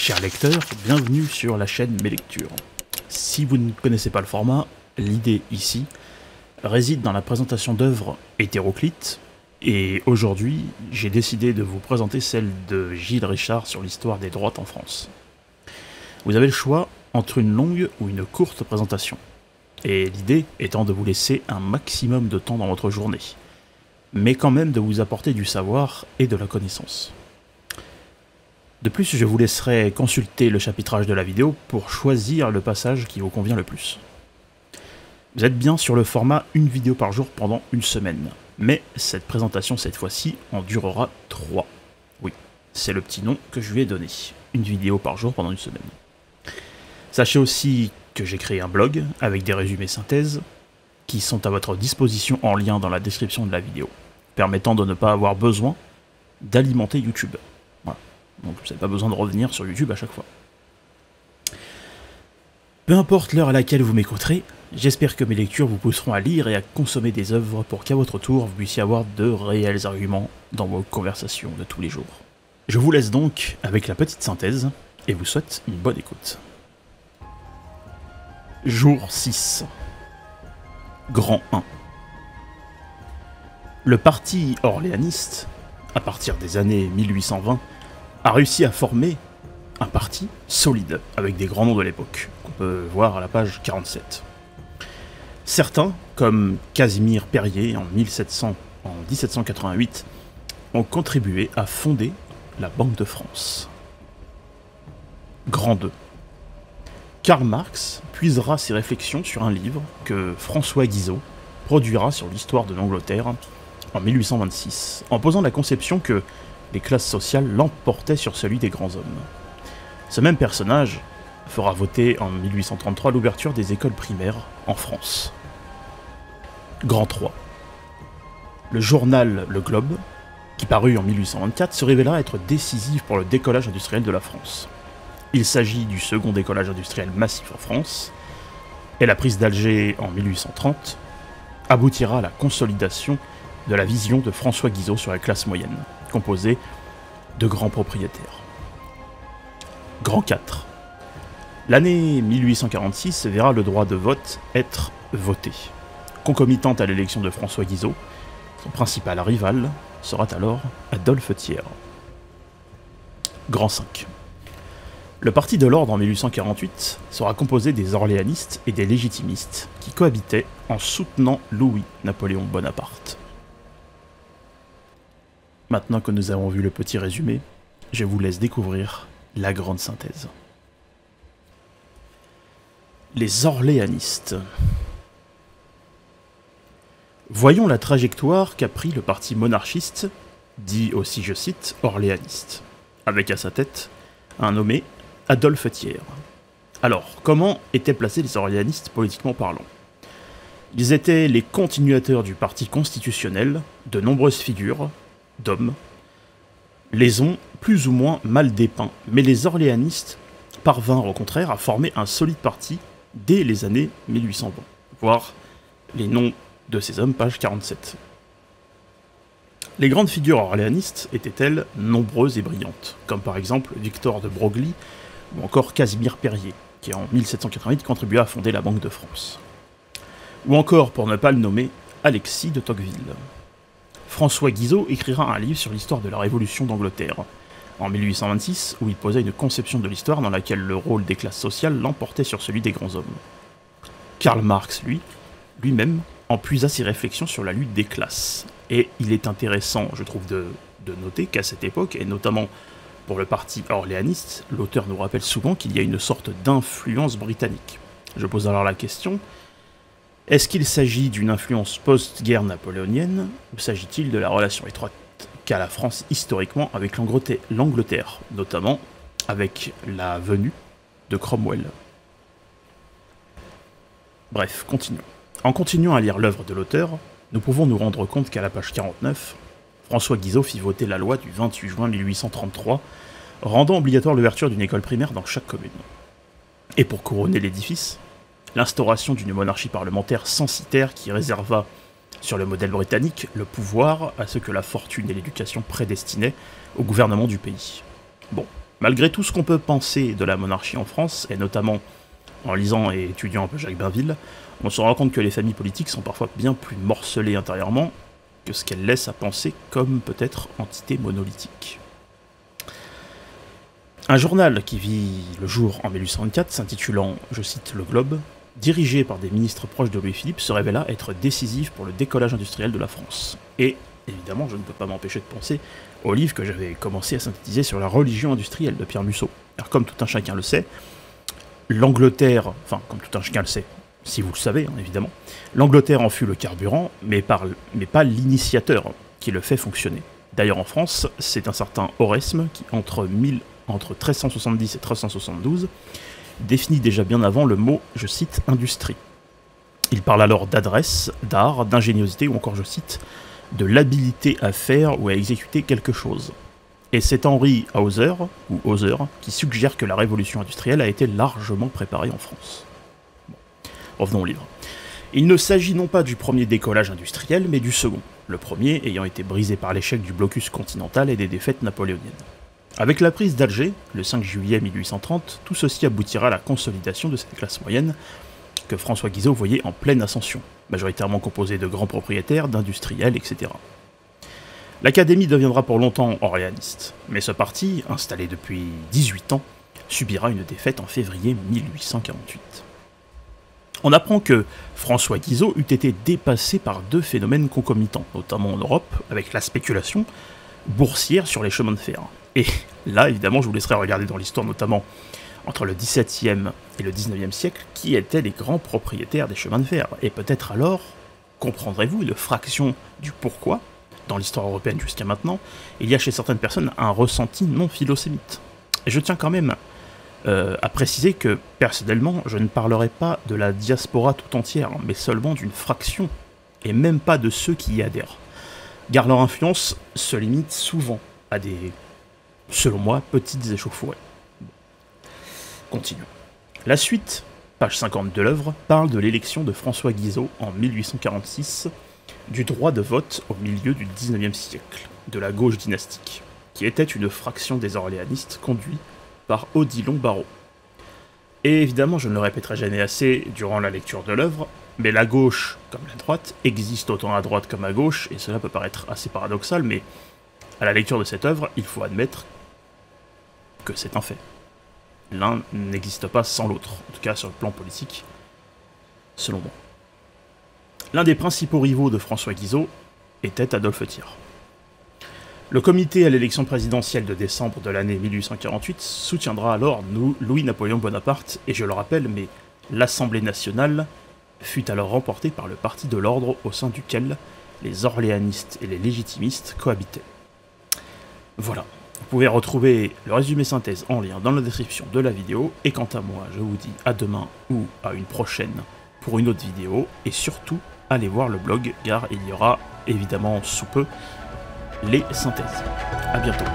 Chers lecteurs, bienvenue sur la chaîne Mes Lectures. Si vous ne connaissez pas le format, l'idée ici réside dans la présentation d'œuvres hétéroclites, et aujourd'hui, j'ai décidé de vous présenter celle de Gilles Richard sur l'histoire des droites en France. Vous avez le choix entre une longue ou une courte présentation, et l'idée étant de vous laisser un maximum de temps dans votre journée, mais quand même de vous apporter du savoir et de la connaissance. De plus, je vous laisserai consulter le chapitrage de la vidéo pour choisir le passage qui vous convient le plus. Vous êtes bien sur le format une vidéo par jour pendant une semaine, mais cette présentation cette fois-ci en durera 3. Oui, c'est le petit nom que je lui ai donné, une vidéo par jour pendant une semaine. Sachez aussi que j'ai créé un blog avec des résumés synthèses qui sont à votre disposition en lien dans la description de la vidéo, permettant de ne pas avoir besoin d'alimenter YouTube. Voilà. Donc vous n'avez pas besoin de revenir sur YouTube à chaque fois. Peu importe l'heure à laquelle vous m'écouterez, j'espère que mes lectures vous pousseront à lire et à consommer des œuvres pour qu'à votre tour vous puissiez avoir de réels arguments dans vos conversations de tous les jours. Je vous laisse donc avec la petite synthèse et vous souhaite une bonne écoute. Jour 6. Grand 1. Le parti orléaniste, à partir des années 1820, a réussi à former un parti solide, avec des grands noms de l'époque, qu'on peut voir à la page 47. Certains, comme Casimir Perier en 1788, ont contribué à fonder la Banque de France. Grand 2. Karl Marx puisera ses réflexions sur un livre que François Guizot produira sur l'histoire de l'Angleterre en 1826, en posant la conception que les classes sociales l'emportaient sur celui des grands hommes. Ce même personnage fera voter en 1833 l'ouverture des écoles primaires en France. Grand 3. Le journal Le Globe, qui parut en 1824, se révéla être décisif pour le décollage industriel de la France. Il s'agit du second décollage industriel massif en France, et la prise d'Alger en 1830 aboutira à la consolidation de la vision de François Guizot sur la classe moyenne, composée de grands propriétaires. Grand 4. L'année 1846 verra le droit de vote être voté. Concomitante à l'élection de François Guizot, son principal rival sera alors Adolphe Thiers. Grand 5. Le Parti de l'Ordre en 1848 sera composé des orléanistes et des légitimistes qui cohabitaient en soutenant Louis-Napoléon Bonaparte. Maintenant que nous avons vu le petit résumé, je vous laisse découvrir la grande synthèse. Les orléanistes. Voyons la trajectoire qu'a pris le parti monarchiste, dit aussi, je cite, orléaniste, avec à sa tête un nommé Adolphe Thiers. Alors, comment étaient placés les orléanistes politiquement parlant? Ils étaient les continuateurs du parti constitutionnel, de nombreuses figures, d'hommes, les ont plus ou moins mal dépeints, mais les orléanistes parvinrent au contraire à former un solide parti dès les années 1820, voire les noms de ces hommes, page 47. Les grandes figures orléanistes étaient-elles nombreuses et brillantes, comme par exemple Victor de Broglie ou encore Casimir Perier, qui en 1788 contribua à fonder la Banque de France. Ou encore, pour ne pas le nommer, Alexis de Tocqueville. François Guizot écrira un livre sur l'histoire de la Révolution d'Angleterre, en 1826, où il posa une conception de l'histoire dans laquelle le rôle des classes sociales l'emportait sur celui des grands hommes. Karl Marx, lui-même, en puisa ses réflexions sur la lutte des classes. Et il est intéressant, je trouve, de noter qu'à cette époque, et notamment pour le parti orléaniste, l'auteur nous rappelle souvent qu'il y a une sorte d'influence britannique. Je pose alors la question, est-ce qu'il s'agit d'une influence post-guerre napoléonienne, ou s'agit-il de la relation étroite qu'a la France historiquement avec l'Angleterre, notamment avec la venue de Cromwell? Bref, continuons. En continuant à lire l'œuvre de l'auteur, nous pouvons nous rendre compte qu'à la page 49, François Guizot fit voter la loi du 28 juin 1833, rendant obligatoire l'ouverture d'une école primaire dans chaque commune. Et pour couronner l'édifice, l'instauration d'une monarchie parlementaire censitaire qui réserva, sur le modèle britannique, le pouvoir à ceux que la fortune et l'éducation prédestinaient au gouvernement du pays. Bon, Malgré tout ce qu'on peut penser de la monarchie en France, et notamment en lisant et étudiant un peu Jacques Bainville, on se rend compte que les familles politiques sont parfois bien plus morcelées intérieurement que ce qu'elles laissent à penser comme peut-être entité monolithique. Un journal qui vit le jour en 1824, s'intitulant, je cite, Le Globe, dirigé par des ministres proches de Louis-Philippe, se révéla être décisif pour le décollage industriel de la France. Et, évidemment, je ne peux pas m'empêcher de penser au livre que j'avais commencé à synthétiser sur la religion industrielle de Pierre Mussot. Alors, comme tout un chacun le sait, l'Angleterre, enfin, comme tout un chacun le sait, si vous le savez, hein, évidemment, l'Angleterre en fut le carburant, mais pas l'initiateur qui le fait fonctionner. D'ailleurs, en France, c'est un certain Oresme qui, entre 1370 et 1372, définit déjà bien avant le mot, je cite, industrie. Il parle alors d'adresse, d'art, d'ingéniosité ou encore, je cite, de l'habilité à faire ou à exécuter quelque chose. Et c'est Henry Hauser, ou Hauser, qui suggère que la révolution industrielle a été largement préparée en France. Bon. Revenons au livre. Il ne s'agit non pas du premier décollage industriel, mais du second, le premier ayant été brisé par l'échec du blocus continental et des défaites napoléoniennes. Avec la prise d'Alger, le 5 juillet 1830, tout ceci aboutira à la consolidation de cette classe moyenne que François Guizot voyait en pleine ascension, majoritairement composée de grands propriétaires, d'industriels, etc. L'Académie deviendra pour longtemps orléaniste, mais ce parti, installé depuis 18 ans, subira une défaite en février 1848. On apprend que François Guizot eût été dépassé par deux phénomènes concomitants, notamment en Europe, avec la spéculation boursière sur les chemins de fer. Et là, évidemment, je vous laisserai regarder dans l'histoire, notamment entre le XVIIe et le XIXe siècle, qui étaient les grands propriétaires des chemins de fer. Et peut-être alors, comprendrez-vous une fraction du pourquoi, dans l'histoire européenne jusqu'à maintenant, il y a chez certaines personnes un ressenti non philosémite. Et je tiens quand même à préciser que, personnellement, je ne parlerai pas de la diaspora tout entière, mais seulement d'une fraction, et même pas de ceux qui y adhèrent. Car leur influence se limite souvent à des, selon moi, petites échauffourées. Continuons. La suite, page 50 de l'œuvre, parle de l'élection de François Guizot en 1846, du droit de vote au milieu du XIXe siècle, de la gauche dynastique, qui était une fraction des orléanistes conduits par Odilon Barrot. Et évidemment, je ne le répéterai jamais assez durant la lecture de l'œuvre, mais la gauche, comme la droite, existe autant à droite comme à gauche, et cela peut paraître assez paradoxal, mais à la lecture de cette œuvre, il faut admettre que c'est un fait. L'un n'existe pas sans l'autre, en tout cas sur le plan politique, selon moi. L'un des principaux rivaux de François Guizot était Adolphe Thiers. Le comité à l'élection présidentielle de décembre de l'année 1848 soutiendra alors Louis-Napoléon Bonaparte, et je le rappelle, mais l'Assemblée nationale fut alors remportée par le Parti de l'Ordre au sein duquel les orléanistes et les légitimistes cohabitaient. Voilà, vous pouvez retrouver le résumé synthèse en lien dans la description de la vidéo, et quant à moi, je vous dis à demain ou à une prochaine pour une autre vidéo, et surtout, allez voir le blog, car il y aura évidemment sous peu les synthèses. A bientôt.